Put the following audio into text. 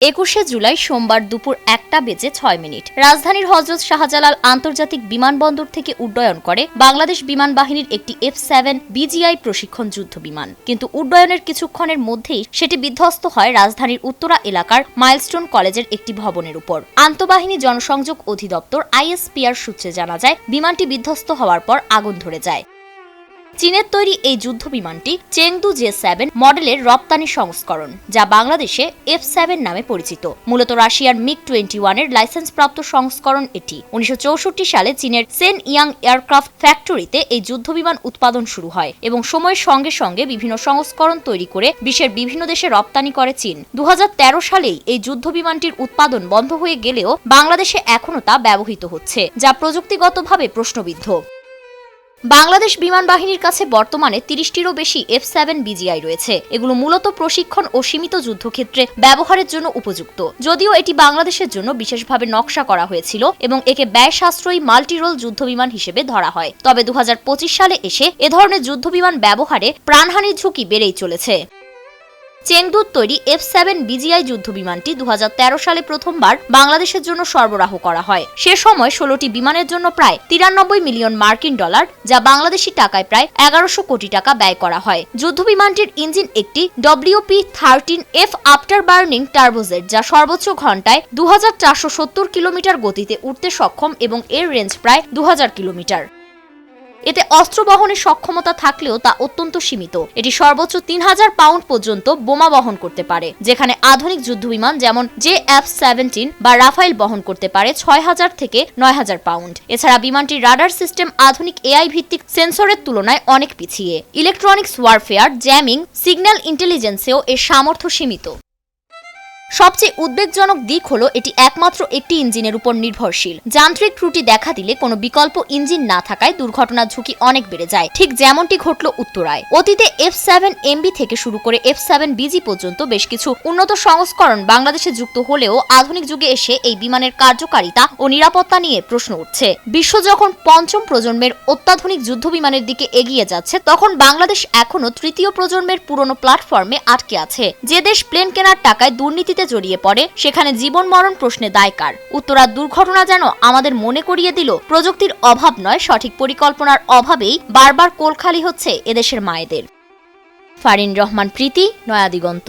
21শে জুলাই সোমবার দুপুর 1:06 রাজধানীর হযরত শাহজালাল আন্তর্জাতিক বিমানবন্দর থেকে উড্ডয়ন করে বাংলাদেশ বিমান বাহিনীর একটি F7 BGI প্রশিক্ষণ যুদ্ধ বিমান। কিন্তু উড্ডয়নের কিছুক্ষণের মধ্যেই সেটি বিধ্বস্ত হয় রাজধানীর উত্তরা এলাকার মাইলস্টোন কলেজের একটি ভবনের উপর। আন্তঃবাহিনী জনসংযোগ অধিদপ্তর ISPR সূত্রে জানা যায়, বিমানটি বিধ্বস্ত হওয়ার পর আগুন ধরে যায়। চীনের তৈরি এই যুদ্ধ বিমানটি চেংদু J7 মডেলের রপ্তানি সংস্করণ, যা বাংলাদেশে F7 নামে পরিচিত। মূলত রাশিয়ার MiG-21 এর লাইসেন্সপ্রাপ্ত সংস্করণ এটি। 1964 সালে চীনের সেন ইয়াং এয়ারক্রাফট ফ্যাক্টরিতে এই যুদ্ধ বিমান উৎপাদন শুরু হয় এবং সময়ের সঙ্গে সঙ্গে বিভিন্ন সংস্করণ তৈরি করে বিশ্বের বিভিন্ন দেশে রপ্তানি করে চীন। 2013 সালেই এই যুদ্ধ বিমানটির উৎপাদন বন্ধ হয়ে গেলেও বাংলাদেশে এখনও তা ব্যবহৃত হচ্ছে, যা প্রযুক্তিগতভাবে প্রশ্নবিদ্ধ। বাংলাদেশ বিমান বাহিনীর কাছে বর্তমানে 30টিরও বেশি F7 BGI রয়েছে। এগুলো মূলত প্রশিক্ষণ ও সীমিত যুদ্ধক্ষেত্রে ব্যবহারের জন্য উপযুক্ত। যদিও এটি বাংলাদেশের জন্য বিশেষভাবে নকশা করা হয়েছিল এবং একে ব্যয় সাশ্রয়ী মাল্টিরোল যুদ্ধবিমান হিসেবে ধরা হয়, তবে 2025 সালে এসে এ ধরনের যুদ্ধবিমান ব্যবহারে প্রাণহানির ঝুঁকি বেড়েই চলেছে। চেংদুর তৈরি F7 BGI যুদ্ধ বিমানটি 2013 সালে প্রথমবার বাংলাদেশের জন্য সরবরাহ করা হয়। সে সময় 16টি বিমানের জন্য প্রায় 93 মিলিয়ন মার্কিন ডলার, যা বাংলাদেশি টাকায় প্রায় 1100 কোটি টাকা ব্যয় করা হয়। যুদ্ধ বিমানটির ইঞ্জিন একটি WP-13F আফটার বার্নিং টার্বোজেট, যা সর্বোচ্চ ঘন্টায় 2470 কিলোমিটার গতিতে উঠতে সক্ষম এবং এর রেঞ্জ প্রায় 2000 কিলোমিটার। এতে অস্ত্র বহনের সক্ষমতা থাকলেও তা অত্যন্ত সীমিত। এটি সর্বোচ্চ 3000 পাউন্ড পর্যন্ত বোমা বহন করতে পারে, যেখানে আধুনিক যুদ্ধবিমান যেমন JF-17 বা রাফাইল বহন করতে পারে 6000 থেকে 9000 পাউন্ড। এছাড়া বিমানটির রাডার সিস্টেম আধুনিক AI ভিত্তিক সেন্সরের তুলনায় অনেক পিছিয়ে। ইলেকট্রনিক্স ওয়ারফেয়ার, জ্যামিং, সিগন্যাল ইন্টেলিজেন্সেও এর সামর্থ্য সীমিত। সবচেয়ে উদ্বেগজনক দিক হলো এটি একমাত্র একটি ইঞ্জিনের উপর নির্ভরশীল। যান্ত্রিক ত্রুটি দেখা দিলে কোনো বিকল্প ইঞ্জিন না থাকায় দুর্ঘটনার ঝুঁকি অনেক বেড়ে যায়, ঠিক যেমনটি ঘটল উত্তরায়। অতীতে F7 MB থেকে শুরু করে F7 BG পর্যন্ত বেশ কিছু উন্নত সংস্করণ বাংলাদেশে যুক্ত হলেও আধুনিক যুগে এসে এই বিমানের কার্যকারিতা ও নিরাপত্তা নিয়ে প্রশ্ন উঠছে। বিশ্ব যখন পঞ্চম প্রজন্মের অত্যাধুনিক যুদ্ধ বিমানের দিকে এগিয়ে যাচ্ছে, তখন বাংলাদেশ এখনো তৃতীয় প্রজন্মের পুরনো প্ল্যাটফর্মে আটকে আছে। যে দেশ প্লেন কেনার টাকায় দুর্নীতিতে জড়িয়ে পড়ে, সেখানে জীবন মরণ প্রশ্নে দায় কার? উত্তরার দুর্ঘটনা যেন আমাদের মনে করিয়ে দিল, প্রযুক্তির অভাব নয়, সঠিক পরিকল্পনার অভাবেই বারবার কোলখালি হচ্ছে এদেশের মায়েদের। ফারিন রহমান প্রীতি, নয়া দিগন্ত।